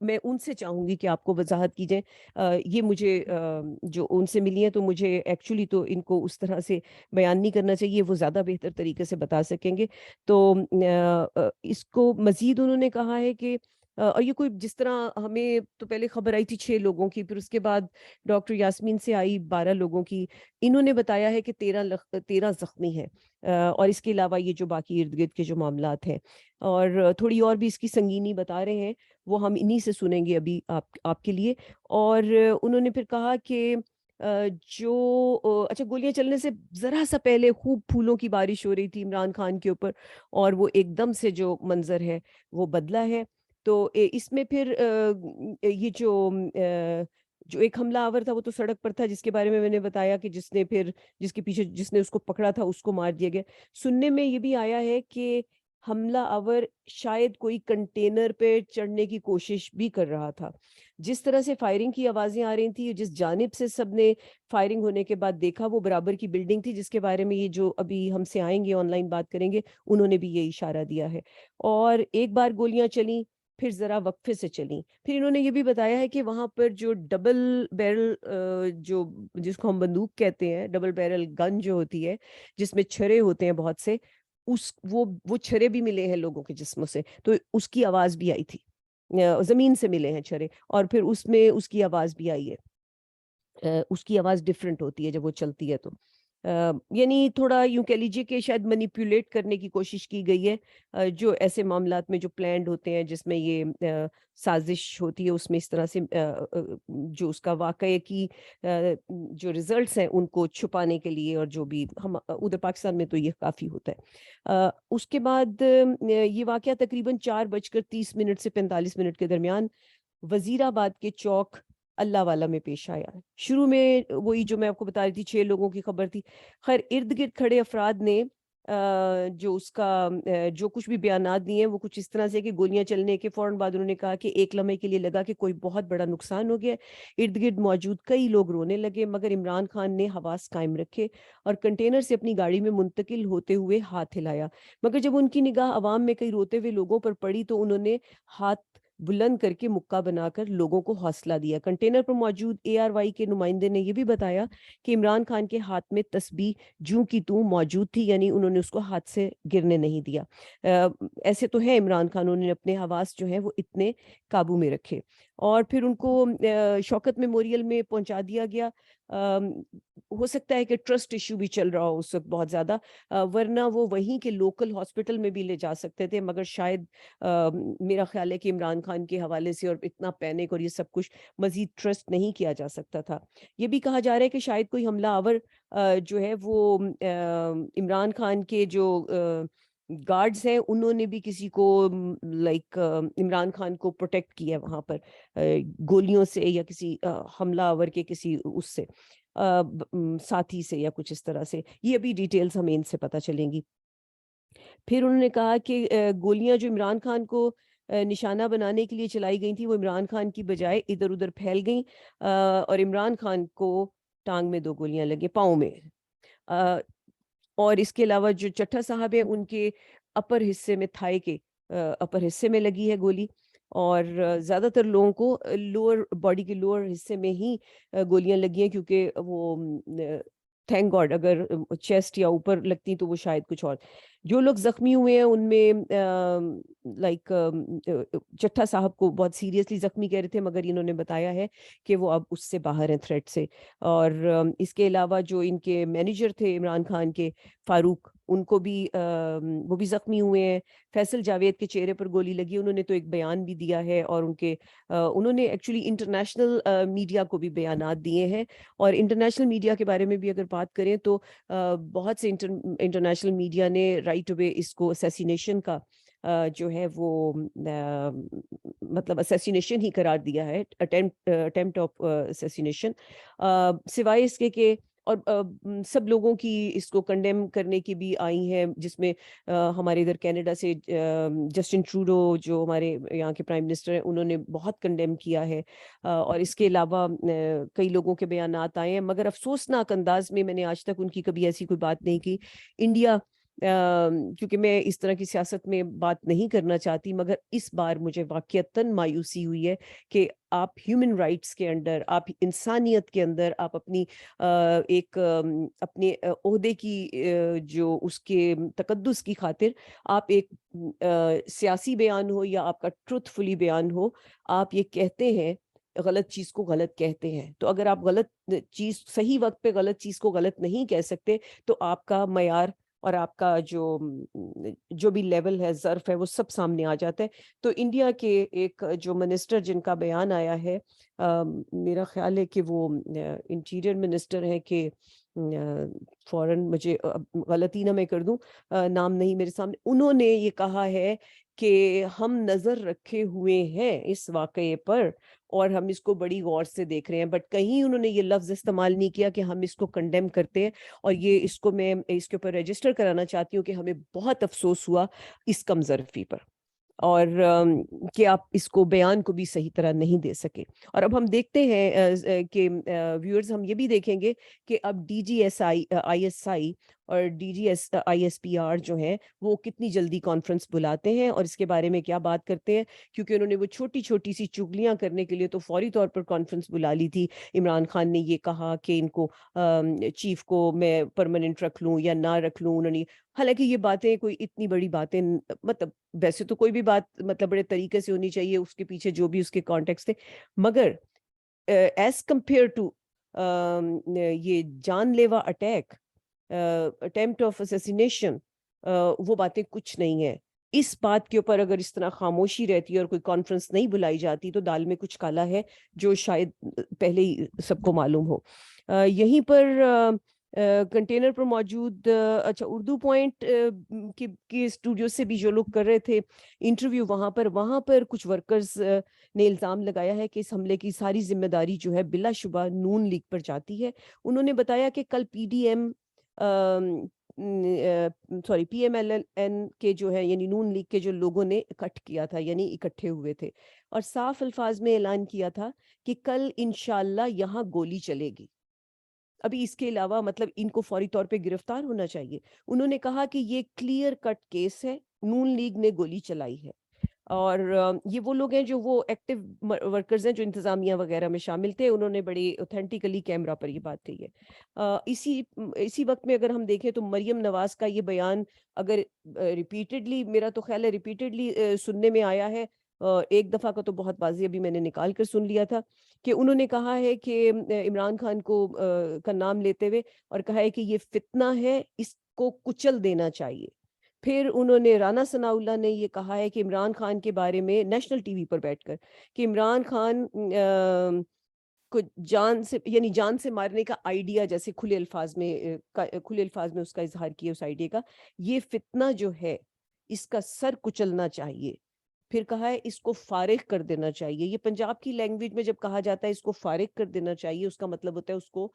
میں ان سے چاہوں گی کہ آپ کو وضاحت کیجیے. یہ مجھے جو ان سے ملی ہیں تو مجھے ایکچولی تو ان کو اس طرح سے بیان نہیں کرنا چاہیے, وہ زیادہ بہتر طریقے سے بتا سکیں گے. تو اس کو مزید انہوں نے کہا ہے کہ اور یہ کوئی جس طرح ہمیں تو پہلے خبر آئی تھی 6 لوگوں کی, پھر اس کے بعد ڈاکٹر یاسمین سے آئی 12 لوگوں کی, انہوں نے بتایا ہے کہ 13 زخمی ہیں, اور اس کے علاوہ یہ جو باقی ارد گرد کے جو معاملات ہیں, اور تھوڑی اور بھی اس کی سنگینی بتا رہے ہیں, وہ ہم انہی سے سنیں گے ابھی آپ کے لیے. اور انہوں نے پھر کہا کہ اچھا, گولیاں چلنے سے ذرا سا پہلے خوب پھولوں کی بارش ہو رہی تھی عمران خان کے اوپر, اور وہ ایک دم سے جو منظر ہے وہ بدلا ہے. تو اس میں پھر یہ جو ایک حملہ آور تھا وہ تو سڑک پر تھا, جس کے بارے میں نے بتایا کہ جس کے پیچھے جس نے اس کو پکڑا تھا اس کو مار دیا گیا. سننے میں یہ بھی آیا ہے کہ حملہ آور شاید کوئی کنٹینر پہ چڑھنے کی کوشش بھی کر رہا تھا. جس طرح سے فائرنگ کی آوازیں آ رہی تھیں, جس جانب سے سب نے فائرنگ ہونے کے بعد دیکھا, وہ برابر کی بلڈنگ تھی, جس کے بارے میں یہ جو ابھی ہم سے آئیں گے آن لائن بات کریں گے, انہوں نے بھی یہ اشارہ دیا ہے. اور ایک بار گولیاں چلیں, پھر ذرا وقفے سے چلیں. پھر انہوں نے یہ بھی بتایا ہے کہ وہاں پر جو ڈبل بیرل جس کو ہم بندوق کہتے ہیں, ڈبل بیرل گن جو ہوتی ہے جس میں چھرے ہوتے ہیں بہت سے, وہ چھرے بھی ملے ہیں لوگوں کے جسموں سے, تو اس کی آواز بھی آئی تھی. زمین سے ملے ہیں چھرے, اور پھر اس میں اس کی آواز بھی آئی ہے. اس کی آواز ڈفرینٹ ہوتی ہے جب وہ چلتی ہے. تو یعنی تھوڑا یوں کہہ لیجیے کہ شاید مینیپولیٹ کرنے کی کوشش کی گئی ہے, جو ایسے معاملات میں جو پلانڈ ہوتے ہیں, جس میں یہ سازش ہوتی ہے, اس میں اس طرح سے جو اس کا واقعے کی جو ریزلٹس ہیں ان کو چھپانے کے لیے, اور جو بھی ہم ادھر پاکستان میں تو یہ کافی ہوتا ہے. اس کے بعد یہ واقعہ تقریباً 4:30 سے 45 کے درمیان وزیر آباد کے چوک اللہ والا میں پیش آیا ہے. شروع میں وہی جو میں آپ کو بتا رہی تھی 6 لوگوں کی خبر تھی. خیر, ارد گرد کھڑے افراد نے جو اس کا جو کچھ بھی بیانات دیے ہیں وہ کچھ اس طرح سے کہ گولیاں چلنے کے فوراً بعد انہوں نے کہا کہ ایک لمحے کے لیے لگا کہ کوئی بہت بڑا نقصان ہو گیا. ارد گرد موجود کئی لوگ رونے لگے, مگر عمران خان نے حواس قائم رکھے اور کنٹینر سے اپنی گاڑی میں منتقل ہوتے ہوئے ہاتھ ہلایا. مگر جب ان کی نگاہ عوام میں کئی روتے ہوئے لوگوں پر پڑی تو انہوں نے ہاتھ بلند کر کے مکہ بنا کر لوگوں کو حوصلہ دیا. کنٹینر پر موجود ARY کے نمائندے نے یہ بھی بتایا کہ عمران خان کے ہاتھ میں تسبیح جوں کی توں موجود تھی, یعنی انہوں نے اس کو ہاتھ سے گرنے نہیں دیا. ایسے تو ہے عمران خان, انہوں نے اپنے حواس جو ہیں وہ اتنے قابو میں رکھے. اور پھر ان کو شوکت میموریل میں پہنچا دیا گیا. ہو سکتا ہے کہ ٹرسٹ ایشو بھی چل رہا ہو اس وقت بہت زیادہ, ورنہ وہ وہیں کے لوکل ہاسپٹل میں بھی لے جا سکتے تھے, مگر شاید میرا خیال ہے کہ عمران خان کے حوالے سے اور اتنا پینک اور یہ سب کچھ مزید ٹرسٹ نہیں کیا جا سکتا تھا. یہ بھی کہا جا رہا ہے کہ شاید کوئی حملہ آور جو ہے وہ عمران خان کے جو گارڈز ہیں انہوں نے بھی کسی کو لائک عمران خان کو پروٹیکٹ کیا وہاں پر گولیوں سے, یا کسی حملہ آور کے کسی اس سے ساتھی سے, یا کچھ اس طرح سے. یہ ابھی ڈیٹیلز ہمیں ان سے پتہ چلیں گی. پھر انہوں نے کہا کہ گولیاں جو عمران خان کو نشانہ بنانے کے لیے چلائی گئی تھیں وہ عمران خان کی بجائے ادھر ادھر پھیل گئیں, اور عمران خان کو ٹانگ میں 2 گولیاں لگیں, پاؤں میں. اور اس کے علاوہ جو چٹھا صاحب ہیں ان کے اپر حصے میں, تھائی کے اپر حصے میں لگی ہے گولی, اور زیادہ تر لوگوں کو لوور باڈی کے لوور حصے میں ہی گولیاں لگی ہیں, کیونکہ وہ تھینک گاڈ اگر چیسٹ یا اوپر لگتی تو وہ شاید کچھ اور. جو لوگ زخمی ہوئے ہیں ان میں لائک چٹھا صاحب کو بہت سیریسلی زخمی کہہ رہے تھے, مگر انہوں نے بتایا ہے کہ وہ اب اس سے باہر ہیں تھریٹ سے. اور اس کے علاوہ جو ان کے مینیجر تھے عمران خان کے, فاروق, ان کو بھی وہ بھی زخمی ہوئے ہیں. فیصل جاوید کے چہرے پر گولی لگی, انہوں نے تو ایک بیان بھی دیا ہے, اور انہوں نے ایکچولی انٹرنیشنل میڈیا کو بھی بیانات دیے ہیں. اور انٹرنیشنل میڈیا کے بارے میں بھی اگر بات کریں تو بہت سے انٹرنیشنل میڈیا نے رائٹ اوے اس کو اسیسینیشن کا جو ہے وہ مطلب اسیسینیشن ہی قرار دیا ہے, اٹیمپٹ آف اسیسینیشن, سوائے اس کے کہ اور سب لوگوں کی اس کو کنڈیم کرنے کی بھی آئی ہیں, جس میں ہمارے ادھر کینیڈا سے جسٹن ٹروڈو جو ہمارے یہاں کے پرائم منسٹر ہیں انہوں نے بہت کنڈیم کیا ہے. اور اس کے علاوہ کئی لوگوں کے بیانات آئے ہیں, مگر افسوسناک انداز میں نے آج تک ان کی کبھی ایسی کوئی بات نہیں کی. انڈیا کیونکہ میں اس طرح کی سیاست میں بات نہیں کرنا چاہتی، مگر اس بار مجھے واقعتاً مایوسی ہوئی ہے کہ آپ ہیومن رائٹس کے اندر، آپ انسانیت کے اندر، آپ اپنی ایک اپنے عہدے کی جو اس کے تقدس کی خاطر آپ ایک سیاسی بیان ہو یا آپ کا ٹروتھ فلی بیان ہو، آپ یہ کہتے ہیں غلط چیز کو غلط کہتے ہیں. تو اگر آپ غلط چیز صحیح وقت پہ غلط چیز کو غلط نہیں کہہ سکتے تو آپ کا معیار اور آپ کا جو بھی لیول ہے، ظرف ہے، وہ سب سامنے آ جاتا ہے. تو انڈیا کے ایک جو منسٹر جن کا بیان آیا ہے، میرا خیال ہے کہ وہ انٹیریئر منسٹر ہیں کہ فوراً مجھے غلطی نہ میں کر دوں، نام نہیں میرے سامنے، انہوں نے یہ کہا ہے کہ ہم نظر رکھے ہوئے ہیں اس واقعے پر اور ہم اس کو بڑی غور سے دیکھ رہے ہیں. بٹ کہیں انہوں نے یہ لفظ استعمال نہیں کیا کہ ہم اس کو کنڈیم کرتے ہیں. اور یہ اس کو میں اس کے اوپر رجسٹر کرانا چاہتی ہوں کہ ہمیں بہت افسوس ہوا اس کم ظرفی پر، اور کہ آپ اس کو بیان کو بھی صحیح طرح نہیں دے سکے. اور اب ہم دیکھتے ہیں کہ ویورز، ہم یہ بھی دیکھیں گے کہ اب D G S I S I اور D G S I S P R جو ہیں وہ کتنی جلدی کانفرنس بلاتے ہیں اور اس کے بارے میں کیا بات کرتے ہیں، کیونکہ انہوں نے وہ چھوٹی چھوٹی سی چگلیاں کرنے کے لیے تو فوری طور پر کانفرنس بلا لی تھی. عمران خان نے یہ کہا کہ ان کو چیف کو میں پرماننٹ رکھ لوں یا نہ رکھ لوں. انہوں نے، حالانکہ یہ باتیں کوئی اتنی بڑی باتیں، مطلب ویسے تو کوئی بھی بات مطلب بڑے طریقے سے ہونی چاہیے، اس کے پیچھے جو بھی اس کے کانٹیکسٹ تھے، مگر ایز کمپیئر ٹو یہ جان لیوا اٹیک، اٹیمپٹ آف اسیسینیشن، وہ باتیں کچھ نہیں ہیں. اس بات کے اوپر اگر اس طرح خاموشی رہتی ہے اور کوئی کانفرنس نہیں بلائی جاتی تو دال میں کچھ کالا ہے جو شاید پہلے ہی سب کو معلوم ہو. یہیں پر کنٹینر پر موجود اچھا اردو پوائنٹ کے اسٹوڈیو سے بھی جو لوگ کر رہے تھے انٹرویو، وہاں پر کچھ ورکرز نے الزام لگایا ہے کہ اس حملے کی ساری ذمہ داری جو ہے بلا شبہ نون لیگ پر جاتی ہے. انہوں نے بتایا کہ کل P D M sorry P M L N کے جو ہے یعنی نون لیگ کے جو لوگوں نے اکٹھ کیا تھا، یعنی اکٹھے ہوئے تھے اور صاف الفاظ میں اعلان کیا تھا کہ کل انشاءاللہ یہاں گولی چلے گی. ابھی اس کے علاوہ مطلب ان کو فوری طور پہ گرفتار ہونا چاہیے. انہوں نے کہا کہ یہ کلیئر کٹ کیس ہے، نون لیگ نے گولی چلائی ہے. اور یہ وہ لوگ ہیں جو وہ ایکٹیو ورکرز ہیں جو انتظامیہ وغیرہ میں شامل تھے. انہوں نے بڑی اوتھینٹیکلی کیمرہ پر یہ بات کہی ہے. اسی وقت میں اگر ہم دیکھیں تو مریم نواز کا یہ بیان اگر ریپیٹڈلی، میرا تو خیال ہے ریپیٹڈلی سننے میں آیا ہے، ایک دفعہ کا تو بہت واضح ابھی میں نے نکال کر سن لیا تھا، کہ انہوں نے کہا ہے کہ عمران خان کو کا نام لیتے ہوئے اور کہا ہے کہ یہ فتنہ ہے، اس کو کچل دینا چاہیے. پھر انہوں نے، رانا ثناء اللہ نے یہ کہا ہے کہ عمران خان کے بارے میں نیشنل ٹی وی پر بیٹھ کر کہ عمران خان کو جان سے یعنی جان سے مارنے کا آئیڈیا، جیسے کھلے الفاظ میں اس کا اظہار کیا اس آئیڈیا کا، یہ فتنہ جو ہے اس کا سر کچلنا چاہیے. پھر کہا ہے اس کو فارغ کر دینا چاہیے. یہ پنجاب کی لینگویج میں جب کہا جاتا ہے اس کو فارغ کر دینا چاہیے، اس کا مطلب ہوتا ہے اس کو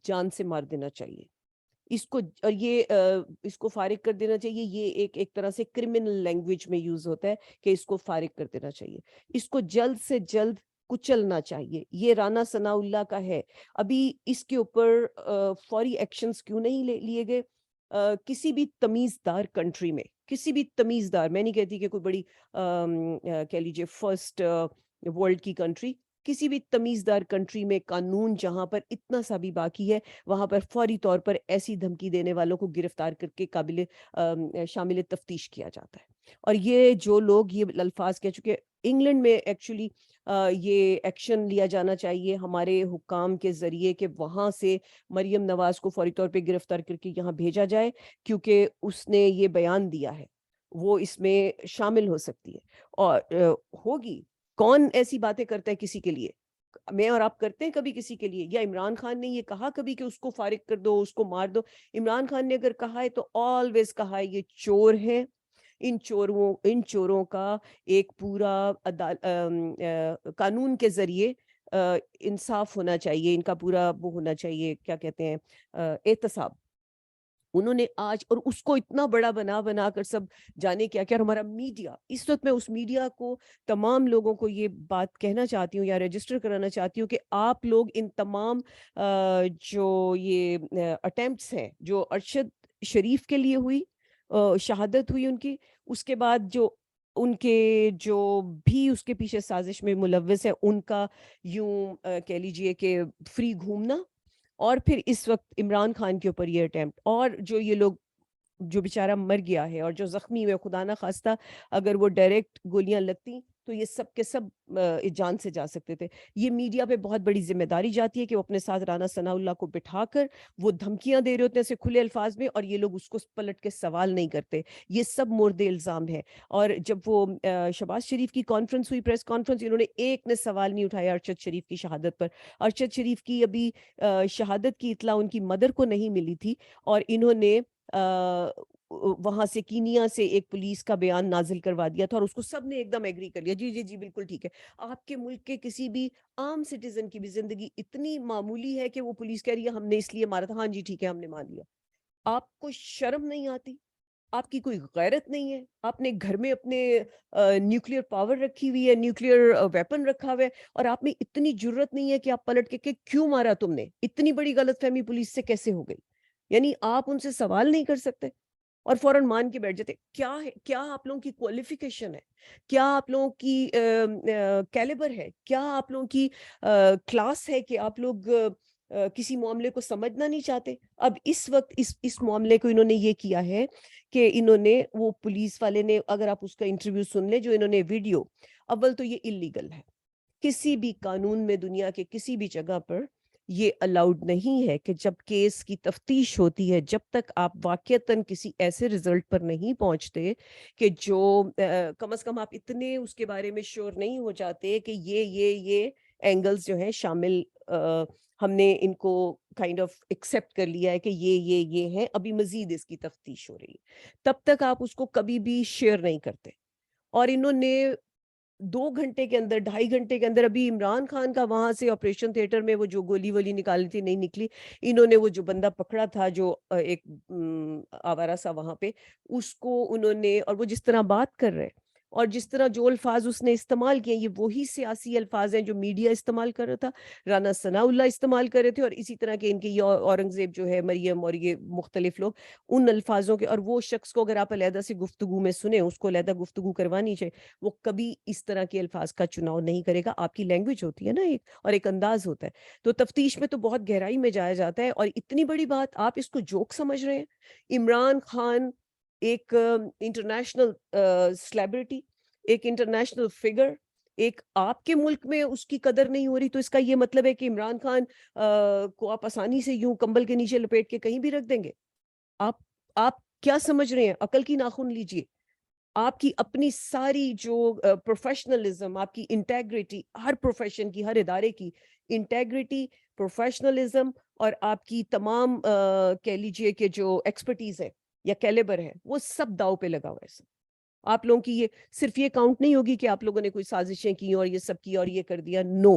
جان سے مار دینا چاہیے. اس کو اور یہ اس کو فارغ کر دینا چاہیے، یہ ایک طرح سے کرمنل لینگویج میں یوز ہوتا ہے کہ اس کو فارغ کر دینا چاہیے، اس کو جلد سے جلد کچلنا چاہیے. یہ رانا ثناء اللہ کا ہے. ابھی اس کے اوپر فوری ایکشنز کیوں نہیں لیے گئے؟ کسی بھی تمیزدار کنٹری میں، کسی بھی تمیزدار، میں نہیں کہتی کہ کوئی بڑی کہہ لیجیے فرسٹ ورلڈ کی کنٹری، کسی بھی تمیزدار کنٹری میں قانون جہاں پر اتنا سا بھی باقی ہے وہاں پر فوری طور پر ایسی دھمکی دینے والوں کو گرفتار کر کے شامل تفتیش کیا جاتا ہے. اور یہ جو لوگ یہ الفاظ کہہ چکے، انگلینڈ میں ایکچولی یہ ایکشن لیا جانا چاہیے ہمارے حکام کے ذریعے کہ وہاں سے مریم نواز کو فوری طور پہ گرفتار کر کے یہاں بھیجا جائے، کیونکہ اس نے یہ بیان دیا ہے، وہ اس میں شامل ہو سکتی ہے اور ہوگی. کون ایسی باتیں کرتا ہے کسی کے لیے؟ میں اور آپ کرتے ہیں کبھی کسی کے لیے؟ یا عمران خان نے یہ کہا کبھی کہ اس کو فارغ کر دو، اس کو مار دو؟ عمران خان نے اگر کہا ہے تو آلویز کہا ہے یہ چور ہیں، ان چوروں کا ایک پورا قانون کے ذریعے انصاف ہونا چاہیے، ان کا پورا وہ ہونا چاہیے، کیا کہتے ہیں، احتساب. انہوں نے آج، اور اس کو اتنا بڑا بنا کر سب جانے کیا کہ ہمارا میڈیا اس وقت، میں اس میڈیا کو، تمام لوگوں کو یہ بات کہنا چاہتی ہوں یا رجسٹر کرانا چاہتی ہوں کہ آپ لوگ ان تمام جو یہ اٹیمپٹس ہیں جو ارشد شریف کے لیے ہوئی، شہادت ہوئی ان کی، اس کے بعد جو ان کے جو بھی اس کے پیچھے سازش میں ملوث ہے ان کا یوں کہہ لیجئے کہ فری گھومنا، اور پھر اس وقت عمران خان کے اوپر یہ اٹیمپٹ، اور جو یہ لوگ جو بیچارہ مر گیا ہے اور جو زخمی ہوئے، خدا نہ خواستہ اگر وہ ڈائریکٹ گولیاں لگتی تو یہ سب کے سب جان سے جا سکتے تھے۔ یہ میڈیا پہ بہت بڑی ذمہ داری جاتی ہے کہ وہ اپنے ساتھ رانا ثناء اللہ کو بٹھا کر وہ دھمکیاں دے رہے ہوتے ہیں ایسے کھلے الفاظ میں، اور یہ لوگ اس کو پلٹ کے سوال نہیں کرتے۔ یہ سب مورد الزام ہے۔ اور جب وہ شہباز شریف کی کانفرنس ہوئی، پریس کانفرنس، انہوں نے ایک نے سوال نہیں اٹھایا ارشد شریف کی شہادت پر۔ ارشد شریف کی ابھی شہادت کی اطلاع ان کی مدر کو نہیں ملی تھی، اور انہوں نے وہاں سے کینیا سے ایک پولیس کا بیان نازل کروا دیا تھا، اور اس کو سب نے ایک دم ایگری کر لیا، جی جی جی بالکل ٹھیک ہے۔ آپ کے ملک کے کسی بھی عام سٹیزن کی بھی زندگی اتنی معمولی ہے کہ وہ پولیس کہہ رہی ہے ہم نے اس لیے مارا تھا، ہاں جی ٹھیک ہے ہم نے مان لیا۔ آپ کو شرم نہیں آتی؟ آپ کی کوئی غیرت نہیں ہے؟ آپ نے گھر میں اپنے نیوکلیئر پاور رکھی ہوئی ہے، نیوکلیئر ویپن رکھا ہوا ہے، اور آپ میں اتنی جرت نہیں ہے کہ آپ پلٹ کے کہ کیوں مارا تم نے؟ اتنی بڑی غلط فہمی پولیس سے کیسے ہو گئی؟ یعنی آپ ان سے سوال نہیں کر سکتے اور فوراً مان کے بیٹھ جاتے۔ کیا ہے؟ کیا آپ لوگوں کی کوالیفیکیشن ہے؟ کیا آپ لوگوں کی کیلیبر ہے؟ کیا آپ لوگوں کی کلاس ہے کہ آپ لوگ کسی معاملے کو سمجھنا نہیں چاہتے؟ اب اس وقت اس معاملے کو انہوں نے یہ کیا ہے کہ انہوں نے وہ پولیس والے نے، اگر آپ اس کا انٹرویو سن لیں جو انہوں نے ویڈیو، اول تو یہ اللیگل ہے، کسی بھی قانون میں دنیا کے کسی بھی جگہ پر یہ الاؤڈ نہیں ہے کہ جب کیس کی تفتیش ہوتی ہے، جب تک آپ واقعتاً کسی ایسے رزلٹ پر نہیں پہنچتے کہ جو کم از کم آپ اتنے اس کے بارے میں شور نہیں ہو جاتے کہ یہ اینگلز جو ہیں شامل، ہم نے ان کو کائنڈ آف ایکسیپٹ کر لیا ہے کہ یہ ہے، ابھی مزید اس کی تفتیش ہو رہی ہے، تب تک آپ اس کو کبھی بھی شیئر نہیں کرتے۔ اور انہوں نے 2 گھنٹے کے اندر، 2.5 گھنٹے کے اندر، ابھی عمران خان کا وہاں سے آپریشن تھیٹر میں وہ جو گولی وولی نکالی تھی نہیں نکلی، انہوں نے وہ جو بندہ پکڑا تھا جو ایک آوارہ سا وہاں پہ، اس کو انہوں نے، اور وہ جس طرح بات کر رہے اور جس طرح جو الفاظ اس نے استعمال کیے، یہ وہی سیاسی الفاظ ہیں جو میڈیا استعمال کر رہا تھا، رانا ثناء اللہ استعمال کر رہے تھے، اور اسی طرح کے ان کے یہ اورنگزیب جو ہے، مریم اور یہ مختلف لوگ ان الفاظوں کے، اور وہ شخص کو اگر آپ علیحدہ سے گفتگو میں سنیں، اس کو علیحدہ گفتگو کروانی چاہیے، وہ کبھی اس طرح کے الفاظ کا چناؤ نہیں کرے گا۔ آپ کی لینگویج ہوتی ہے نا ایک، اور ایک انداز ہوتا ہے، تو تفتیش میں تو بہت گہرائی میں جایا جاتا ہے۔ اور اتنی بڑی بات آپ اس کو جوک سمجھ رہے ہیں؟ عمران خان ایک انٹرنیشنل سیلیبریٹی، ایک انٹرنیشنل فگر، ایک آپ کے ملک میں اس کی قدر نہیں ہو رہی، تو اس کا یہ مطلب ہے کہ عمران خان کو آپ آسانی سے یوں کمبل کے نیچے لپیٹ کے کہیں بھی رکھ دیں گے؟ آپ آپ کیا سمجھ رہے ہیں؟ عقل کی ناخن لیجئے۔ آپ کی اپنی ساری جو پروفیشنلزم، آپ کی انٹیگریٹی، ہر پروفیشن کی، ہر ادارے کی انٹیگریٹی، پروفیشنلزم، اور آپ کی تمام کہہ لیجئے کہ جو ایکسپرٹیز ہے یا کیلیبر ہے، وہ سب داؤ پہ لگا ہوا ہے سب۔ آپ لوگوں کی یہ صرف یہ کاؤنٹ نہیں ہوگی کہ آپ لوگوں نے کوئی سازشیں کی اور یہ سب کیا اور یہ کر دیا، نو،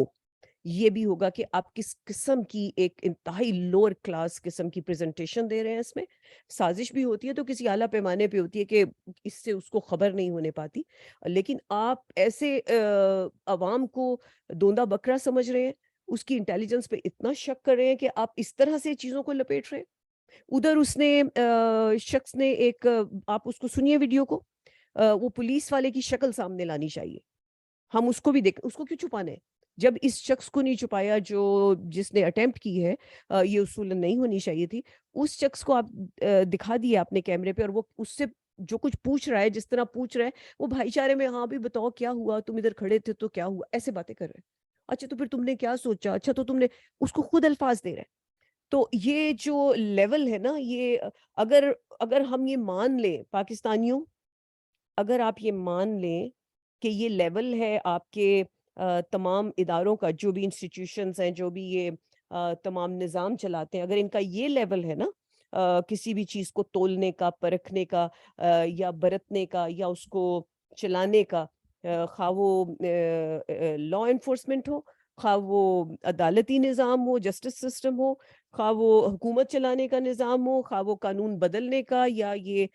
یہ بھی ہوگا کہ آپ کس قسم کی ایک انتہائی لوور کلاس قسم کی پریزنٹیشن دے رہے ہیں۔ اس میں سازش بھی ہوتی ہے تو کسی اعلیٰ پیمانے پہ ہوتی ہے کہ اس سے اس کو خبر نہیں ہونے پاتی، لیکن آپ ایسے عوام کو دوندا بکرا سمجھ رہے ہیں، اس کی انٹیلیجنس پہ اتنا شک کر رہے ہیں کہ آپ اس طرح سے چیزوں کو لپیٹ رہے ہیں۔ ادھر اس نے شخص نے ایک آپ اس کو سنیے ویڈیو کو، وہ پولیس والے کی شکل سامنے لانی چاہیے، ہم اس کو بھی دیکھ، اس کو کیوں چھپانا ہے؟ جب اس شخص کو نہیں چھپایا جو جس نے اٹیمپٹ کی ہے، یہ اصولاً نہیں ہونی چاہیے تھی، اس شخص کو آپ دکھا دیا اپنے کیمرے پہ، اور وہ اس سے جو کچھ پوچھ رہا ہے، جس طرح پوچھ رہا ہے، وہ بھائی چارے میں، ہاں بھی بتاؤ کیا ہوا، تم ادھر کھڑے تھے تو کیا ہوا، ایسے باتیں کر رہے ہیں۔ اچھا تو پھر تم نے کیا سوچا؟ اچھا تو تم نے، اس کو خود الفاظ دے رہے ہیں۔ تو یہ جو لیول ہے نا، یہ اگر اگر ہم یہ مان لیں پاکستانیوں، اگر آپ یہ مان لیں کہ یہ لیول ہے آپ کے تمام اداروں کا، جو بھی انسٹیٹیوشنز ہیں، جو بھی یہ تمام نظام چلاتے ہیں، اگر ان کا یہ لیول ہے نا کسی بھی چیز کو تولنے کا، پرکھنے کا، یا برتنے کا، یا اس کو چلانے کا، خواہ وہ لا انفورسمنٹ ہو، خواہ وہ عدالتی نظام ہو، جسٹس سسٹم ہو، خواہ وہ حکومت چلانے کا نظام ہو، خواہ وہ قانون بدلنے کا، یا یہ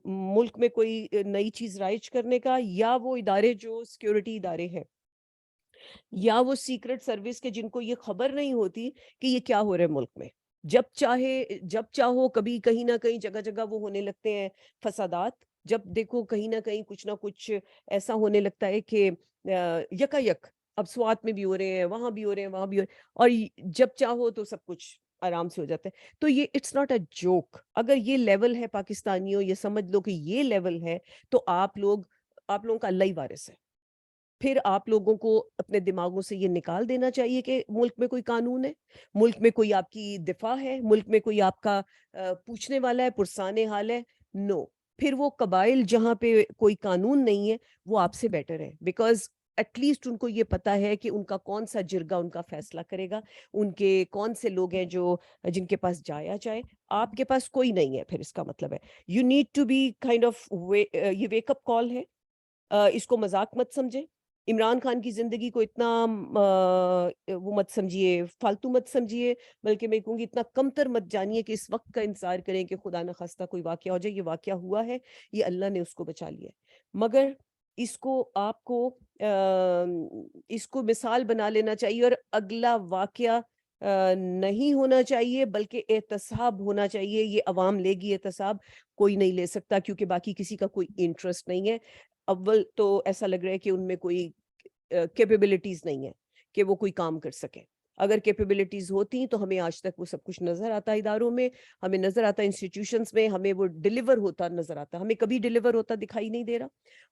ملک میں کوئی نئی چیز رائج کرنے کا، یا وہ ادارے جو سیکیورٹی ادارے ہیں، یا وہ سیکرٹ سروس کے جن کو یہ خبر نہیں ہوتی کہ یہ کیا ہو رہا ہے ملک میں، جب چاہو کبھی کہیں نہ کہیں جگہ جگہ وہ ہونے لگتے ہیں فسادات. جب دیکھو کہیں نہ کہیں کچھ نہ کچھ ایسا ہونے لگتا ہے کہ یکا یک اب سوات میں بھی ہو رہے ہیں, وہاں بھی ہو رہے ہیں, وہاں بھی ہو رہے ہیں, اور جب چاہو تو سب کچھ آرام سے ہو جاتا ہے. تو یہ اٹس ناٹ اے جوک. اگر یہ لیول ہے پاکستانیوں, یہ سمجھ لو کہ یہ لیول ہے, تو آپ لوگوں کا اللہ ہی وارث ہے. پھر آپ لوگوں کو اپنے دماغوں سے یہ نکال دینا چاہیے کہ ملک میں کوئی قانون ہے, ملک میں کوئی آپ کی دفاع ہے, ملک میں کوئی آپ کا پوچھنے والا ہے, پرسان حال ہے. نو. پھر وہ قبائل جہاں پہ کوئی قانون نہیں ہے وہ آپ سے بیٹر ہے, بیکاز ایٹ لیسٹ ان کو یہ پتا ہے کہ ان کا کون سا جرگہ ان کا فیصلہ کرے گا, ان کے کون سے لوگ ہیں جن کے پاس جایا جائے. آپ کے پاس کوئی نہیں ہے. پھر اس کا مطلب ہے you need to be kind of, یہ ویک اپ کال ہے. اس کو مذاق مت سمجھے. عمران خان کی زندگی کو اتنا وہ مت سمجھیے, فالتو مت سمجھیے, بلکہ میں کہوں گی اتنا کمتر مت جانیے کہ اس وقت کا انتظار کریں کہ خدا نخواستہ کوئی واقعہ ہو جائے. یہ واقعہ ہوا ہے, یہ اللہ نے اس کو بچا لیا ہے, مگر اس کو آپ کو اس کو مثال بنا لینا چاہیے, اور اگلا واقعہ نہیں ہونا چاہیے بلکہ احتساب ہونا چاہیے. یہ عوام لے گی احتساب, کوئی نہیں لے سکتا, کیونکہ باقی کسی کا کوئی انٹرسٹ نہیں ہے. اول تو ایسا لگ رہا ہے کہ ان میں کوئی کیپیبلٹیز نہیں ہے کہ وہ کوئی کام کر سکے. اگر کیپیبلٹیز ہوتی تو ہمیں آج تک وہ سب کچھ نظر آتا اداروں میں, ہمیں نظر آتا انسٹیٹیوشنز میں, ہمیں وہ ڈیلیور ہوتا نظر آتا. ہمیں کبھی ڈیلیور ہوتا دکھائی نہیں دے رہا,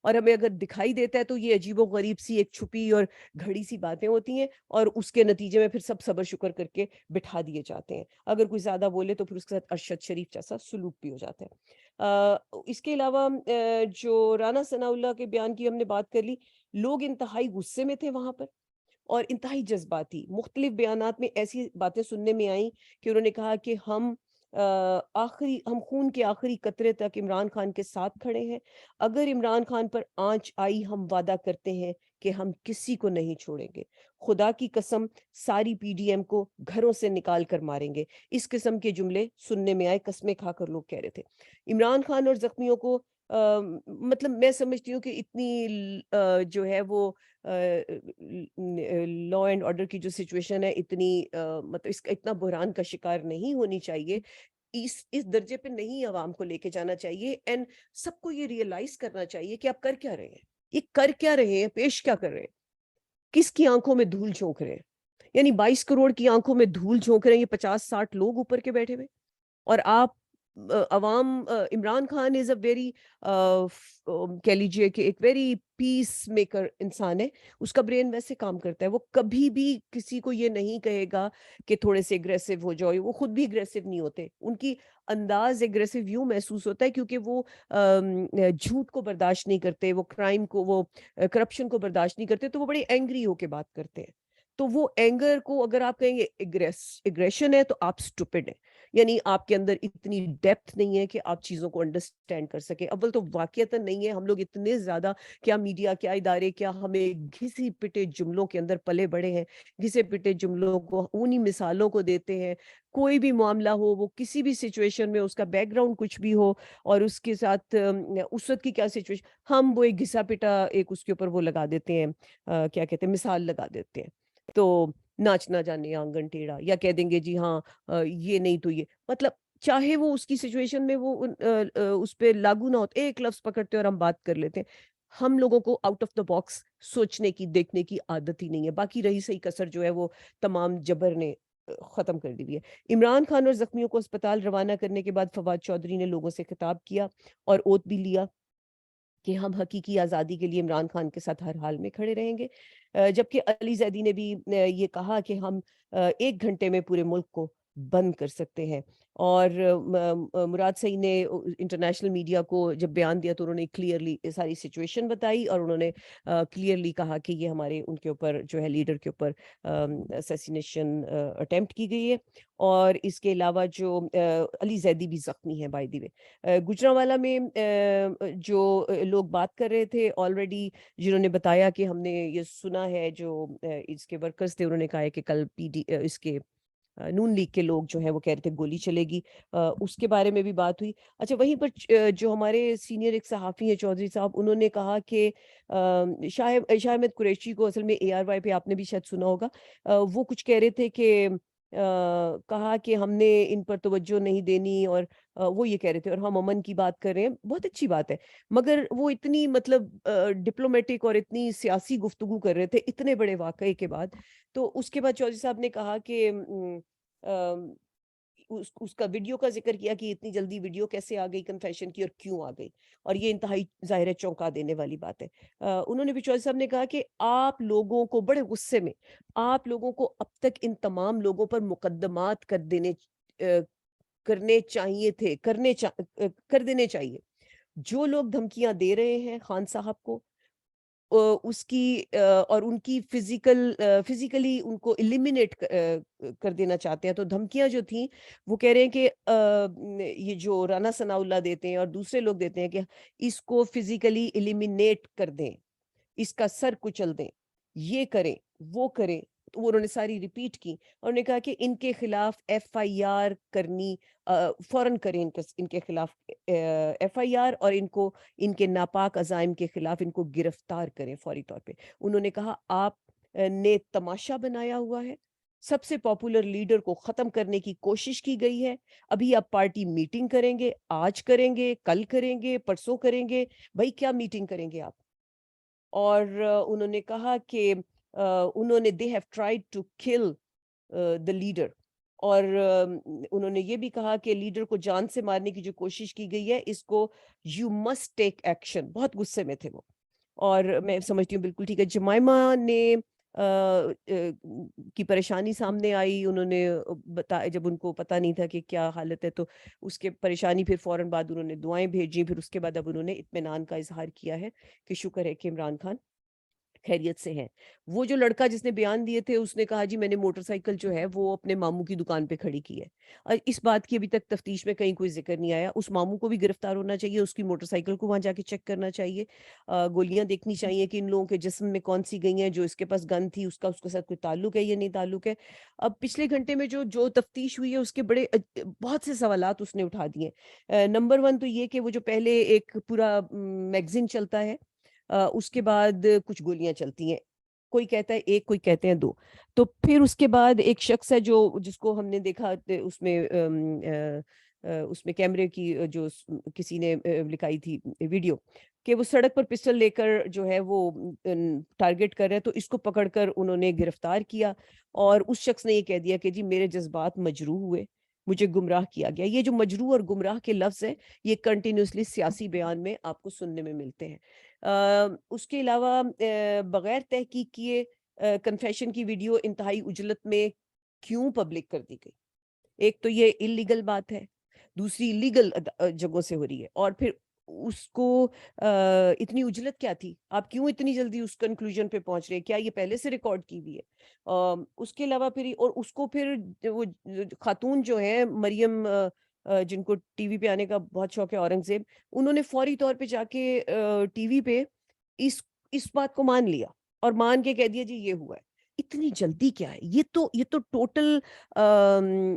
اور ہمیں اگر دکھائی دیتا ہے تو یہ عجیب و غریب سی ایک چھپی اور گھڑی سی باتیں ہوتی ہیں, اور اس کے نتیجے میں پھر سب صبر شکر کر کے بٹھا دیے جاتے ہیں. اگر کوئی زیادہ بولے تو پھر اس کے ساتھ ارشد شریف جیسا سلوک بھی ہو جاتا ہے. اس کے علاوہ جو رانا ثناء اللہ کے بیان کی ہم نے بات کر لی, لوگ انتہائی غصے میں تھے وہاں پر, اور انتہائی جذباتی. مختلف بیانات میں ایسی باتیں سننے میں آئیں کہ انہوں نے کہا کہ ہم خون کے آخری قطرے تک عمران خان کے ساتھ کھڑے ہیں. اگر عمران خان پر آنچ آئی, ہم وعدہ کرتے ہیں کہ ہم کسی کو نہیں چھوڑیں گے. خدا کی قسم, ساری پی ڈی ایم کو گھروں سے نکال کر ماریں گے. اس قسم کے جملے سننے میں آئے, قسمیں کھا کر لوگ کہہ رہے تھے. عمران خان اور زخمیوں کو مطلب میں سمجھتی ہوں کہ اتنی جو ہے وہ لا اینڈ آرڈر کی جو سچویشن ہے, اتنی مطلب اس کا اتنا بحران کا شکار نہیں ہونی چاہیے. اس درجے پہ نہیں عوام کو لے کے جانا چاہیے. اینڈ سب کو یہ ریئلائز کرنا چاہیے کہ آپ کر کیا رہے ہیں, یہ کر کیا رہے ہیں, پیش کیا کر رہے ہیں, کس کی آنکھوں میں دھول جھونک رہے ہیں. یعنی 22 کروڑ کی آنکھوں میں دھول جھونک رہے ہیں یہ 50-60 لوگ اوپر کے بیٹھے ہوئے, اور آپ عوام. عمران خان از اے ویری کہہ لیجیے کہ ایک ویری پیس میکر انسان ہے. اس کا برین ویسے کام کرتا ہے, وہ کبھی بھی کسی کو یہ نہیں کہے گا کہ تھوڑے سے اگریسو ہو جاؤ. وہ خود بھی اگریسو نہیں ہوتے, ان کی انداز اگریسو یوں محسوس ہوتا ہے کیونکہ وہ جھوٹ کو برداشت نہیں کرتے, وہ کرائم کو, وہ کرپشن کو برداشت نہیں کرتے, تو وہ بڑے اینگری ہو کے بات کرتے ہیں. تو وہ اینگر کو اگر آپ کہیں گے اگریشن ہے تو آپ سٹوپڈ ہیں. یعنی آپ کے اندر اتنی ڈیپتھ نہیں ہے کہ آپ چیزوں کو انڈرسٹینڈ کر سکیں. اول تو واقعتاً نہیں ہے. ہم لوگ اتنے زیادہ, کیا میڈیا, کیا ادارے, کیا ہمیں گھسی پٹے جملوں کے اندر پلے بڑے ہیں, گھسے پٹے جملوں کو انہی مثالوں کو دیتے ہیں. کوئی بھی معاملہ ہو, وہ کسی بھی سچویشن میں, اس کا بیک گراؤنڈ کچھ بھی ہو, اور اس کے ساتھ اس وقت کی کیا سچویشن, ہم وہ ایک گھسا پٹا ایک اس کے اوپر وہ لگا دیتے ہیں, کیا کہتے ہیں, مثال لگا دیتے ہیں. تو ناچ نہ جانے آنگن ٹیڑھا, یا کہہ دیں گے جی ہاں یہ نہیں تو یہ, مطلب چاہے وہ اس کی سچویشن میں وہ اس پہ لاگو نہ ہوتے, ایک لفظ پکڑتے اور ہم بات کر لیتے ہیں. ہم لوگوں کو آؤٹ آف دا باکس سوچنے کی, دیکھنے کی عادت ہی نہیں ہے. باقی رہی صحیح کسر جو ہے وہ تمام جبر نے ختم کر دی ہے. عمران خان اور زخمیوں کو اسپتال روانہ کرنے کے بعد فواد چودھری نے لوگوں سے خطاب کیا اور اوت بھی لیا کہ ہم حقیقی آزادی کے لیے عمران خان کے ساتھ ہر حال میں کھڑے رہیں گے. جبکہ علی زیدی نے بھی یہ کہا کہ ہم 1 گھنٹے میں پورے ملک کو بند کر سکتے ہیں. اور مراد سعید نے انٹرنیشنل میڈیا کو جب بیان دیا تو انہوں نے کلیئرلی ساری سچویشن بتائی, اور انہوں نے کلیئرلی کہا کہ یہ ہمارے ان کے اوپر جو ہے لیڈر کے اوپر اسیسینیشن اٹیمپٹ کی گئی ہے. اور اس کے علاوہ جو علی زیدی بھی زخمی ہے بائی دی وے. گجرانوالہ میں جو لوگ بات کر رہے تھے آلریڈی, جنہوں نے بتایا کہ ہم نے یہ سنا ہے, جو اس کے ورکرز تھے, انہوں نے کہا ہے کہ کل اس کے نون لیگ کے لوگ جو ہیں وہ کہہ رہے تھے گولی چلے گی, اس کے بارے میں بھی بات ہوئی. اچھا, وہیں پر جو ہمارے سینئر ایک صحافی ہیں چودھری صاحب, انہوں نے کہا کہ شاہ احمد قریشی کو اصل میں ARY پہ آپ نے بھی شاید سنا ہوگا, وہ کچھ کہہ رہے تھے کہ کہا کہ ہم نے ان پر توجہ نہیں دینی، اور وہ یہ کہہ رہے تھے، اور ہم امن کی بات کر رہے ہیں، بہت اچھی بات ہے، مگر وہ اتنی مطلب ڈپلومیٹک اور اتنی سیاسی گفتگو کر رہے تھے اتنے بڑے واقعے کے بعد. تو اس کے بعد چودھری صاحب نے کہا کہ اس کا ویڈیو کا ذکر کیا کہ اتنی جلدی ویڈیو کیسے آ گئی کنفیشن کی اور کیوں آ گئی، اور یہ انتہائی ظاہر ہے چونکا دینے والی بات ہے. انہوں نے بھی چودھری صاحب نے کہا کہ آپ لوگوں کو بڑے غصے میں، آپ لوگوں کو اب تک ان تمام لوگوں پر مقدمات کرنے چاہیے تھے، کر دینے چاہیے. جو لوگ دھمکیاں دے رہے ہیں خان صاحب کو، اس کی اور ان کی فزیکلی ان کو ایلیمینیٹ کر دینا چاہتے ہیں. تو دھمکیاں جو تھیں وہ کہہ رہے ہیں کہ یہ جو رانا ثناء اللہ دیتے ہیں اور دوسرے لوگ دیتے ہیں کہ اس کو فزیکلی ایلیمینیٹ کر دیں، اس کا سر کچل دیں، یہ کریں، وہ کریں. تو وہ انہوں نے ساری ریپیٹ کی، اور انہوں نے کہا کہ ان کے خلاف ایف آئی آر کرنی، فوراً کریں ان کے خلاف ایف آئی آر، اور ان کے ناپاک عزائم کے خلاف ان کو گرفتار کریں فوری طور پہ. انہوں نے کہا آپ نے تماشا بنایا ہوا ہے، سب سے پاپولر لیڈر کو ختم کرنے کی کوشش کی گئی ہے. ابھی آپ پارٹی میٹنگ کریں گے، آج کریں گے، کل کریں گے، پرسوں کریں گے. بھائی کیا میٹنگ کریں گے آپ؟ اور انہوں نے کہا کہ انہوں نے they have tried to kill the leader، اور انہوں نے یہ بھی کہا کہ لیڈر کو جان سے مارنے کی جو کوشش کی گئی ہے، اس کو you must take action. بہت غصے میں تھے وہ، اور میں سمجھتی ہوں بالکل ٹھیک ہے. جمائمہ نے کی پریشانی سامنے آئی، انہوں نے بتایا جب ان کو پتہ نہیں تھا کہ کیا حالت ہے، تو اس کے پریشانی پھر فوراً بعد انہوں نے دعائیں بھیجی. پھر اس کے بعد اب انہوں نے اطمینان کا اظہار کیا ہے کہ شکر ہے کہ عمران خان خیریت سے ہیں. وہ جو لڑکا جس نے بیان دیے تھے، اس نے کہا جی میں نے موٹر سائیکل جو ہے وہ اپنے ماموں کی دکان پہ کھڑی کی ہے، اور اس بات کی ابھی تک تفتیش میں کہیں کوئی ذکر نہیں آیا. اس ماموں کو بھی گرفتار ہونا چاہیے، اس کی موٹر سائیکل کو وہاں جا کے چیک کرنا چاہیے، گولیاں دیکھنی چاہیے کہ ان لوگوں کے جسم میں کون سی گئی ہیں. جو اس کے پاس گن تھی اس کے ساتھ کوئی تعلق ہے یا نہیں تعلق ہے. اب پچھلے گھنٹے میں جو تفتیش ہوئی ہے اس کے بڑے بہت سے سوالات اس نے اٹھا دیے. نمبر ون تو یہ کہ وہ جو پہلے ایک پورا میگزین چلتا ہے، اس کے بعد کچھ گولیاں چلتی ہیں، کوئی کہتا ہے ایک، کوئی کہتے ہیں دو. تو پھر اس کے بعد ایک شخص ہے جس کو ہم نے دیکھا اس میں کیمرے کی جو کسی نے لکھائی تھی ویڈیو، کہ وہ سڑک پر پسٹل لے کر جو ہے وہ ٹارگٹ کر رہے، تو اس کو پکڑ کر انہوں نے گرفتار کیا. اور اس شخص نے یہ کہہ دیا کہ جی میرے جذبات مجروح ہوئے، مجھے گمراہ کیا گیا. یہ جو مجروح اور گمراہ کے لفظ ہیں، یہ کنٹینیوسلی سیاسی بیان میں آپ کو سننے میں ملتے ہیں. اس کے علاوہ بغیر تحقیق کیے کنفیشن کی ویڈیو انتہائی اجلت میں کیوں پبلک کر دی گئی؟ ایک تو یہ اللیگل بات ہے، دوسری لیگل جگہوں سے ہو رہی ہے، اور پھر اس کو اتنی اجلت کیا تھی؟ آپ کیوں اتنی جلدی اس کنکلوژن پہ پہنچ رہے ہیں؟ کیا یہ پہلے سے ریکارڈ کی ہوئی ہے؟ اس کے علاوہ پھر اور اس کو پھر وہ خاتون جو ہے مریم، جن کو ٹی وی پہ آنے کا بہت شوق ہے، اورنگزیب، انہوں نے فوری طور پہ جا کے ٹی وی پہ اس بات کو مان لیا اور مان کے کہہ دیا جی یہ ہوا ہے. اتنی جلدی کیا ہے؟ یہ تو ٹوٹل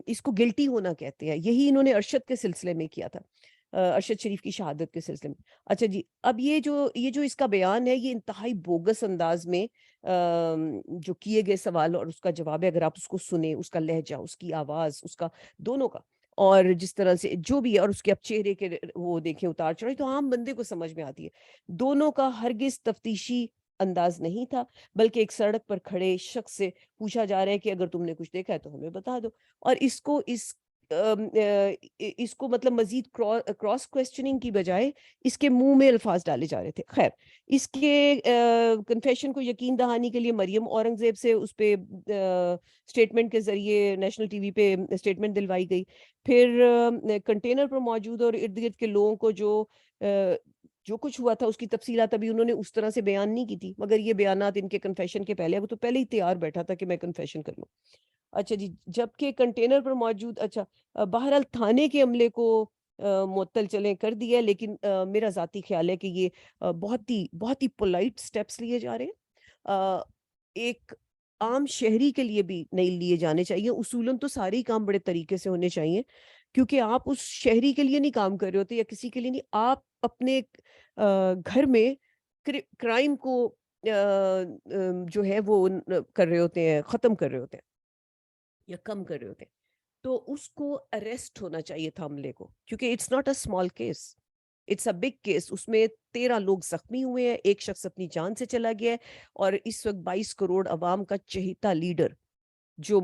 اس کو گلٹی ہونا کہتے ہیں. یہی انہوں نے ارشد کے سلسلے میں کیا تھا، ارشد شریف کی شہادت کے سلسلے میں. اچھا جی، اب یہ جو اس کا بیان ہے، یہ انتہائی بوگس انداز میں جو کیے گئے سوال اور اس کا جواب ہے، اگر آپ اس کو سنیں، اس کا لہجہ، اس کی آواز، اس کا دونوں کا، اور جس طرح سے جو بھی ہے، اور اس کے اب چہرے کے وہ دیکھیں اتار چڑھائی، تو عام بندے کو سمجھ میں آتی ہے. دونوں کا ہرگز تفتیشی انداز نہیں تھا، بلکہ ایک سڑک پر کھڑے شخص سے پوچھا جا رہا ہے کہ اگر تم نے کچھ دیکھا ہے تو ہمیں بتا دو. اور اس کو مطلب مزید کراس کویسچننگ کی بجائے اس کے منہ میں الفاظ ڈالے جا رہے تھے. خیر، اس کے کنفیشن کو یقین دہانی کے لیے مریم اورنگزیب سے اس پہ اسٹیٹمنٹ کے ذریعے نیشنل ٹی وی پہ اسٹیٹمنٹ دلوائی گئی. پھر کنٹینر پر موجود اور ارد گرد کے لوگوں کو جو کچھ ہوا تھا اس کی تفصیلات ابھی انہوں نے اس طرح سے بیان نہیں کی تھی، مگر یہ بیانات ان کے کنفیشن کے پہلے، وہ تو پہلے ہی تیار بیٹھا تھا کہ میں کنفیشن کر لوں. اچھا جی، جبکہ کنٹینر پر موجود، اچھا بہرحال تھانے کے عملے کو معطل چلیں کر دیا، لیکن میرا ذاتی خیال ہے کہ یہ بہت ہی پولائٹ سٹیپس لیے جا رہے ہیں. ایک عام شہری کے لیے بھی نہیں لیے جانے چاہیے. اصولاً تو سارے ہی کام بڑے طریقے سے ہونے چاہیے، کیونکہ آپ اس شہری کے لیے نہیں کام کر رہے ہوتے یا کسی کے لیے نہیں، آپ اپنے گھر میں کرائم کو جو ہے وہ کر رہے ہوتے ہیں، ختم کر رہے ہوتے ہیں. یا کم کر رہے ہوتے ہیں تو اس کو اریسٹ ہونا چاہیے تھا عملے کو, کیونکہ it's not a small case, it's a big case. اس میں 13 لوگ زخمی ہوئے ہیں, ایک شخص اپنی جان سے چلا گیا ہے, اور اس وقت 22 کروڑ عوام کا چہیتا لیڈر جو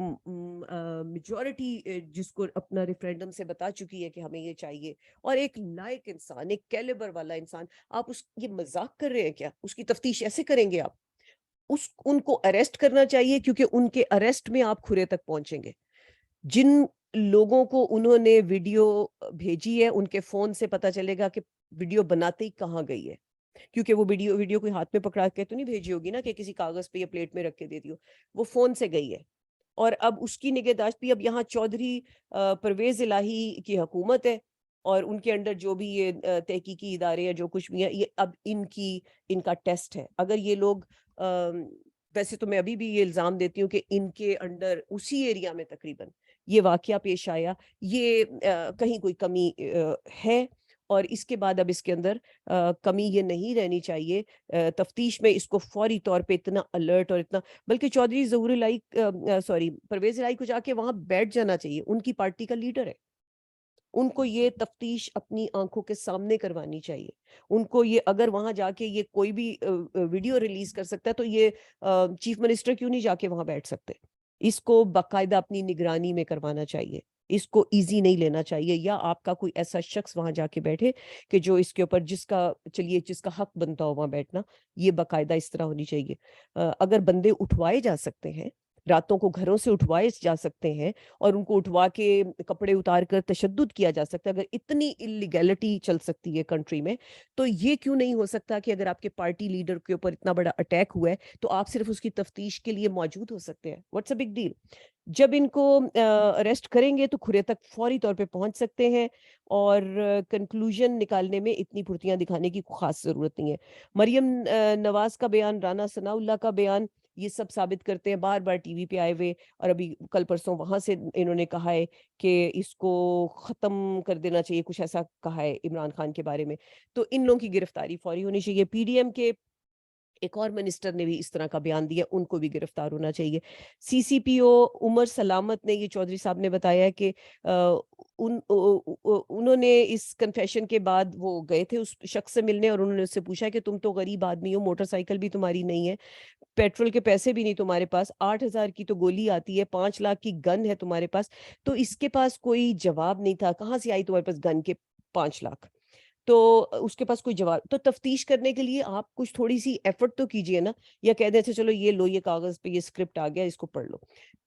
میجورٹی جس کو اپنا ریفرینڈم سے بتا چکی ہے کہ ہمیں یہ چاہیے, اور ایک لائق انسان, ایک کیلیبر والا انسان, آپ یہ مذاق کر رہے ہیں کیا؟ اس کی تفتیش ایسے کریں گے آپ؟ ان کو اریسٹ کرنا چاہیے, کیونکہ ان کے اریسٹ میں آپ کھرے تک پہنچیں گے. جن لوگوں کو انہوں نے ویڈیو بھیجی ہے ان کے فون سے پتا چلے گا کہ ویڈیو بناتے ہی کہاں گئی ہے, کیونکہ وہ ویڈیو کوئی ہاتھ میں پکڑا کے تو نہیں بھیجی ہوگی نا کہ کسی کاغذ پہ یا پلیٹ میں رکھ کے دے دی ہو, وہ فون سے گئی ہے. اور اب اس کی نگہداشت بھی اب یہاں چودھری پرویز الہی کی حکومت ہے, اور ان کے انڈر جو بھی یہ تحقیقی ادارے ہیں جو کچھ بھی ہیں, یہ اب ان کا ٹیسٹ ہے. اگر یہ لوگ ویسے تو میں ابھی بھی یہ الزام دیتی ہوں کہ ان کے انڈر اسی ایریا میں تقریباً یہ واقعہ پیش آیا, یہ کہیں کوئی کمی ہے, اور اس کے بعد اب اس کے اندر کمی یہ نہیں رہنی چاہیے. تفتیش میں اس کو فوری طور پہ اتنا الرٹ اور اتنا, بلکہ چودھری ظہور الہی پرویز الہی کو جا کے وہاں بیٹھ جانا چاہیے, ان کی پارٹی کا لیڈر ہے, ان کو یہ تفتیش اپنی آنکھوں کے سامنے کروانی چاہیے. ان کو یہ اگر وہاں جا کے یہ کوئی بھی ویڈیو ریلیز کر سکتا ہے تو یہ چیف منسٹر کیوں نہیں جا کے وہاں بیٹھ سکتے؟ اس کو باقاعدہ اپنی نگرانی میں کروانا چاہیے, اس کو ایزی نہیں لینا چاہیے, یا آپ کا کوئی ایسا شخص وہاں جا کے بیٹھے کہ جو اس کے اوپر جس کا حق بنتا ہو وہاں بیٹھنا, یہ باقاعدہ اس طرح ہونی چاہیے. اگر بندے اٹھوائے جا سکتے ہیں, راتوں کو گھروں سے اٹھوائے جا سکتے ہیں, اور ان کو اٹھوا کے کپڑے اتار کر تشدد کیا جا سکتا ہے, اگر اتنی انلیگیلٹی چل سکتی ہے کنٹری میں, تو یہ کیوں نہیں ہو سکتا کہ اگر آپ کے پارٹی لیڈر کے اوپر اتنا بڑا اٹیک ہوا ہے تو آپ صرف اس کی تفتیش کے لیے موجود ہو سکتے ہیں؟ What's a big deal? جب ان کو اریسٹ کریں گے تو کھرے تک فوری طور پہ پہنچ سکتے ہیں, اور کنکلوژن نکالنے میں اتنی پھرتیاں دکھانے کی خاص ضرورت نہیں ہے. مریم نواز کا بیان, رانا ثناء اللہ کا بیان, یہ سب ثابت کرتے ہیں, بار بار ٹی وی پہ آئے ہوئے, اور ابھی کل پرسوں وہاں سے انہوں نے کہا ہے کہ اس کو ختم کر دینا چاہیے, کچھ ایسا کہا ہے عمران خان کے بارے میں. تو ان لوگوں کی گرفتاری فوری ہونی چاہیے. پی ڈی ایم کے ایک اور منسٹر نے بھی اس طرح کا بیان دیا, ان کو بھی گرفتار ہونا چاہیے. سی سی پی او عمر سلامت نے, یہ چودھری صاحب نے بتایا کہ انہوں نے اس کنفیشن کے بعد وہ گئے تھے اس شخص سے ملنے, اور انہوں نے اس سے پوچھا کہ تم تو غریب آدمی ہو, موٹر سائیکل بھی تمہاری نہیں ہے, پیٹرول کے پیسے بھی نہیں تمہارے پاس, 8,000 کی تو گولی آتی ہے, 5 لاکھ کی گن ہے تمہارے پاس, تو اس کے پاس کوئی جواب نہیں تھا, کہاں سے آئی تمہارے پاس گن کے 5 لاکھ؟ تو اس کے پاس کوئی جواب, تو تفتیش کرنے کے لیے آپ کچھ تھوڑی سی ایفرٹ تو کیجئے نا, یا کہہ دیں چلو یہ لو, یہ کاغذ پہ یہ اسکرپٹ آ گیا, اس کو پڑھ لو.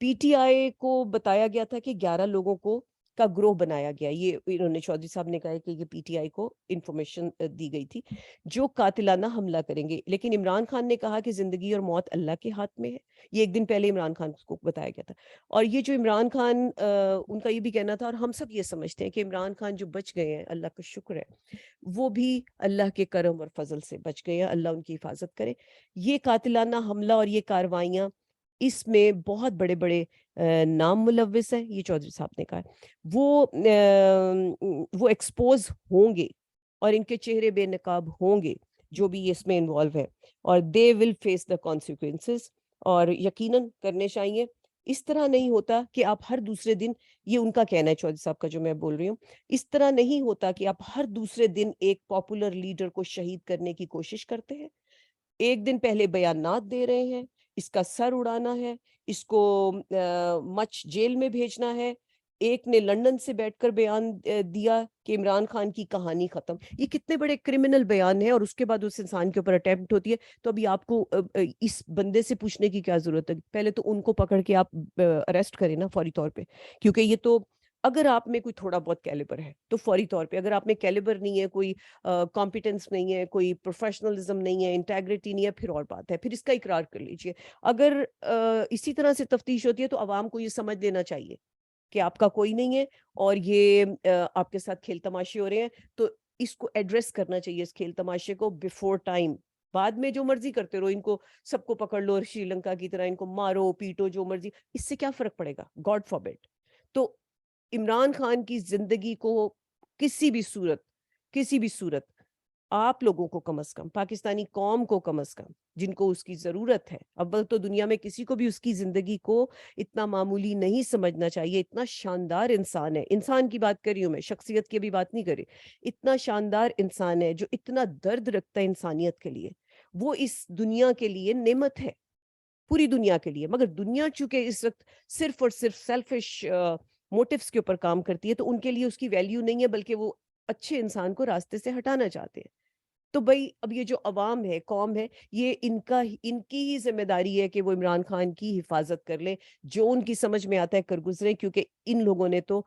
پی ٹی آئی کو بتایا گیا تھا کہ 11 لوگوں کو کا گروہ بنایا گیا, یہ انہوں نے چودھری صاحب نے کہا کہ یہ پی ٹی آئی کو انفارمیشن دی گئی تھی, جو قاتلانہ حملہ کریں گے. لیکن عمران خان نے کہا کہ زندگی اور موت اللہ کے ہاتھ میں ہے, یہ ایک دن پہلے عمران خان کو بتایا گیا تھا. اور یہ جو عمران خان, ان کا یہ بھی کہنا تھا, اور ہم سب یہ سمجھتے ہیں کہ عمران خان جو بچ گئے ہیں, اللہ کا شکر ہے, وہ بھی اللہ کے کرم اور فضل سے بچ گئے ہیں, اللہ ان کی حفاظت کرے. یہ قاتلانہ حملہ اور یہ کاروائیاں, اس میں بہت بڑے بڑے نام ملوث ہیں, یہ چودھری صاحب نے کہا. وہ ایکسپوز ہوں گے, اور ان کے چہرے بے نقاب ہوں گے جو بھی اس میں انوالو ہے, اور دے ول فیس دا کانسیکوینسز, اور یقیناً کرنے چاہیے. اس طرح نہیں ہوتا کہ آپ ہر دوسرے دن, یہ ان کا کہنا ہے چودھری صاحب کا جو میں بول رہی ہوں, اس طرح نہیں ہوتا کہ آپ ہر دوسرے دن ایک پاپولر لیڈر کو شہید کرنے کی کوشش کرتے ہیں. ایک دن پہلے بیانات دے رہے ہیں, اس کا سر اڑانا ہے, اس کو مچ جیل میں بھیجنا ہے. ایک نے لندن سے بیٹھ کر بیان دیا کہ عمران خان کی کہانی ختم. یہ کتنے بڑے کرمنل بیان ہیں, اور اس کے بعد اس انسان کے اوپر اٹیمپٹ ہوتی ہے. تو ابھی آپ کو اس بندے سے پوچھنے کی کیا ضرورت ہے؟ پہلے تو ان کو پکڑ کے آپ اریسٹ کریں نا فوری طور پہ, کیونکہ یہ تو اگر آپ میں کوئی تھوڑا بہت کیلیبر ہے تو فوری طور پہ, اگر آپ میں کیلیبر نہیں ہے, کوئی کمپیٹنس نہیں ہے, کوئی پروفیشنلزم نہیں ہے, انٹیگریٹی نہیں ہے, پھر اور بات ہے, پھر اس کا اقرار کر لیجئے. اگر اسی طرح سے تفتیش ہوتی ہے تو عوام کو یہ سمجھ لینا چاہیے کہ آپ کا کوئی نہیں ہے, اور یہ آپ کے ساتھ کھیل تماشے ہو رہے ہیں. تو اس کو ایڈریس کرنا چاہیے, اس کھیل تماشے کو, بیفور ٹائم. بعد میں جو مرضی کرتے رہو, ان کو سب کو پکڑ لو شری لنکا کی طرح, ان کو مارو پیٹو جو مرضی, اس سے کیا فرق پڑے گا؟ گاڈ فاربڈ. تو عمران خان کی زندگی کو کسی بھی صورت آپ لوگوں کو کم از کم، پاکستانی قوم کو کم از کم، جن کو اس کی ضرورت ہے، اول تو دنیا میں کسی کو بھی اس کی زندگی کو اتنا معمولی نہیں سمجھنا چاہیے. اتنا شاندار انسان ہے، انسان کی بات کر رہی ہوں میں، شخصیت کی بھی بات نہیں کر رہی. اتنا شاندار انسان ہے جو اتنا درد رکھتا ہے انسانیت کے لیے. وہ اس دنیا کے لیے نعمت ہے، پوری دنیا کے لیے. مگر دنیا چونکہ اس وقت صرف اور صرف سیلفش موٹیوز کے اوپر کام کرتی ہے، تو ان کے لیے اس کی ویلیو نہیں ہے، بلکہ وہ اچھے انسان کو راستے سے ہٹانا چاہتے ہیں. تو بھائی اب یہ جو عوام ہے، قوم ہے، یہ ان کی ہی ذمہ داری ہے کہ وہ عمران خان کی حفاظت کر لیں، جو ان کی سمجھ میں آتا ہے کر گزریں. کیونکہ ان لوگوں نے تو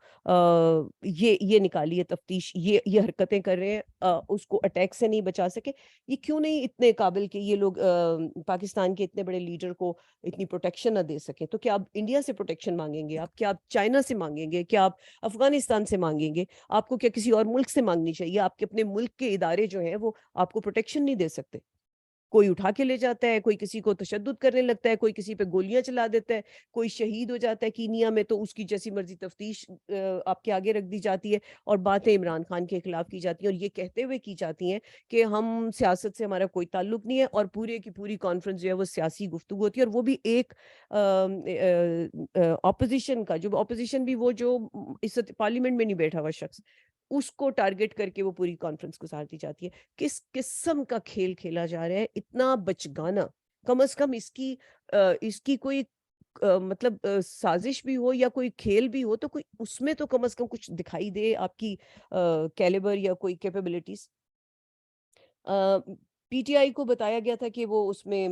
یہ نکالی ہے تفتیش، یہ حرکتیں کر رہے ہیں، اس کو اٹیک سے نہیں بچا سکے. یہ کیوں نہیں اتنے قابل کہ یہ لوگ پاکستان کے اتنے بڑے لیڈر کو اتنی پروٹیکشن نہ دے سکیں؟ تو کیا آپ انڈیا سے پروٹیکشن مانگیں گے؟ کیا آپ چائنا سے مانگیں گے؟ کیا آپ افغانستان سے مانگیں گے؟ آپ کو کیا کسی اور ملک سے مانگنی چاہیے؟ آپ کے اپنے ملک کے ادارے جو ہیں وہ آپ کو پروٹیکشن نہیں دے سکتے؟ کوئی اٹھا کے لے جاتا ہے، کوئی کسی کو تشدد کرنے لگتا ہے، کوئی کسی پہ گولیاں چلا دیتا ہے، کوئی شہید ہو جاتا ہے کینیا میں، تو اس کی جیسی مرضی تفتیش آپ کے آگے رکھ دی جاتی ہے اور باتیں عمران خان کے خلاف کی جاتی ہیں، اور یہ کہتے ہوئے کی جاتی ہیں کہ ہم سیاست سے ہمارا کوئی تعلق نہیں ہے، اور پورے کی پوری کانفرنس جو ہے وہ سیاسی گفتگو ہوتی ہے. اور وہ بھی ایک اپوزیشن کا، جو اپوزیشن بھی وہ جو اس پارلیمنٹ میں نہیں بیٹھا ہوا شخص، اس کو ٹارگٹ کر کے وہ پوری کانفرنس گزار دی جاتی ہے. کس قسم کا کھیل کھیلا جا رہا ہے؟ اتنا بچگانا. کم از کم اس کی کوئی مطلب سازش بھی ہو یا کوئی کھیل بھی ہو، تو کوئی اس میں تو کم از کم کچھ دکھائی دے آپ کی کیلیبر یا کوئی کیپیبلٹیز. پی ٹی آئی کو بتایا گیا تھا کہ وہ اس میں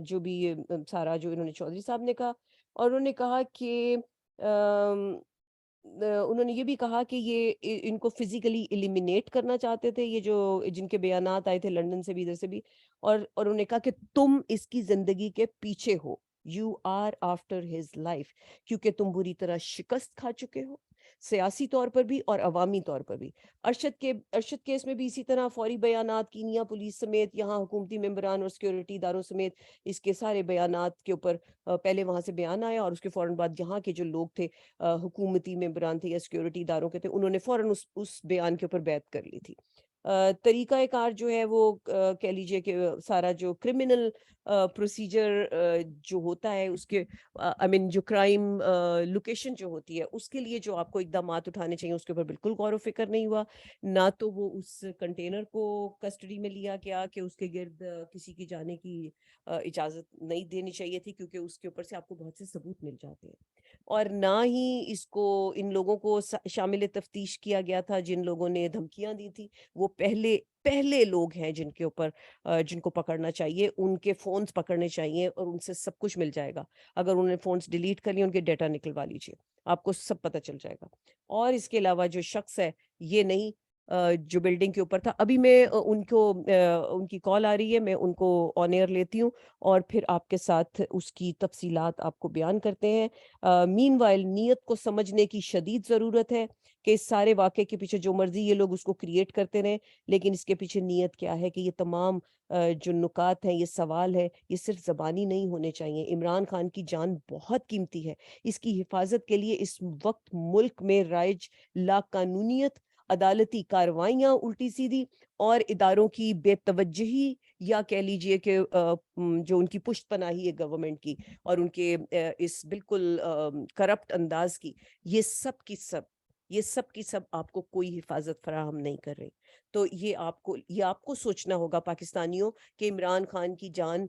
جو بھی سارا جو انہوں نے چودھری صاحب نے کہا، اور انہوں نے کہا کہ انہوں نے یہ بھی کہا کہ یہ ان کو فزیکلی ایلیمینیٹ کرنا چاہتے تھے، یہ جو جن کے بیانات آئے تھے لندن سے بھی ادھر سے بھی. اور انہوں نے کہا کہ تم اس کی زندگی کے پیچھے ہو، you are after his life, کیونکہ تم بری طرح شکست کھا چکے ہو، سیاسی طور پر بھی اور عوامی طور پر بھی. ارشد کیس میں بھی اسی طرح فوری بیانات، کینیا پولیس سمیت یہاں حکومتی ممبران اور سیکیورٹی اداروں سمیت اس کے سارے بیانات کے اوپر پہلے وہاں سے بیان آیا، اور اس کے فوراً بعد یہاں کے جو لوگ تھے، حکومتی ممبران تھے یا سیکیورٹی اداروں کے تھے، انہوں نے فوراً اس بیان کے اوپر بیعت کر لی تھی. طریقہ کار جو ہے وہ کہہ لیجئے کہ سارا جو کرمنل پروسیجر جو ہوتا ہے، اس کے جو کرائم لوکیشن جو ہوتی ہے، اس کے لیے جو آپ کو اقدامات اٹھانے چاہیے، اس کے اوپر بالکل غور و فکر نہیں ہوا. نہ تو وہ اس کنٹینر کو کسٹڈی میں لیا گیا کہ اس کے گرد کسی کی جانے کی اجازت نہیں دینی چاہیے تھی، کیونکہ اس کے اوپر سے آپ کو بہت سے ثبوت مل جاتے ہیں. اور نہ ہی اس کو ان لوگوں کو شامل تفتیش کیا گیا تھا جن لوگوں نے دھمکیاں دی تھی. وہ پہلے لوگ ہیں جن کے اوپر جن کو پکڑنا چاہیے، ان کے فونز پکڑنے چاہیے، اور ان سے سب کچھ مل جائے گا. اگر انہوں نے فونز ڈیلیٹ کر لیے، ان کے ڈیٹا نکلوا لیجئے، آپ کو سب پتہ چل جائے گا. اور اس کے علاوہ جو شخص ہے، یہ نہیں جو بلڈنگ کے اوپر تھا، ابھی میں ان کی کال آ رہی ہے، میں ان کو آن ایئر لیتی ہوں اور پھر آپ کے ساتھ اس کی تفصیلات آپ کو بیان کرتے ہیں. مین وائل نیت کو سمجھنے کی شدید ضرورت ہے کہ اس سارے واقعے کے پیچھے جو مرضی یہ لوگ اس کو کریٹ کرتے رہیں، لیکن اس کے پیچھے نیت کیا ہے کہ یہ تمام جو نکات ہیں، یہ سوال ہے، یہ صرف زبانی نہیں ہونے چاہیے. عمران خان کی جان بہت قیمتی ہے. اس کی حفاظت کے لیے اس وقت ملک میں رائج لا قانونیت، عدالتی کارروائیاں الٹی سیدھی، اور اداروں کی بے توجہی، یا کہہ لیجئے کہ جو ان کی پشت پناہی ہے گورنمنٹ کی، اور ان کے اس بالکل کرپٹ انداز کی، یہ سب کی سب آپ کو کوئی حفاظت فراہم نہیں کر رہی. تو یہ آپ کو سوچنا ہوگا پاکستانیوں کہ عمران خان کی جان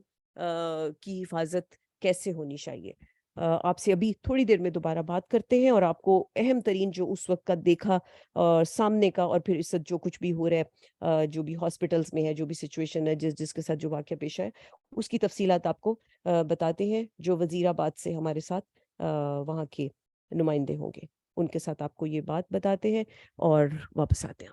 کی حفاظت کیسے ہونی چاہیے. آپ سے ابھی تھوڑی دیر میں دوبارہ بات کرتے ہیں، اور آپ کو اہم ترین جو اس وقت کا دیکھا سامنے کا، اور پھر اس وقت جو کچھ بھی ہو رہا ہے، جو بھی ہاسپٹلز میں ہے، جو بھی سچویشن ہے، جس کے ساتھ جو واقعہ پیش ہے، اس کی تفصیلات آپ کو بتاتے ہیں جو وزیر آباد سے ہمارے ساتھ وہاں کے نمائندے ہوں گے. ان کے ساتھ آپ کو یہ بات بتاتے ہیں اور واپس آتے ہیں.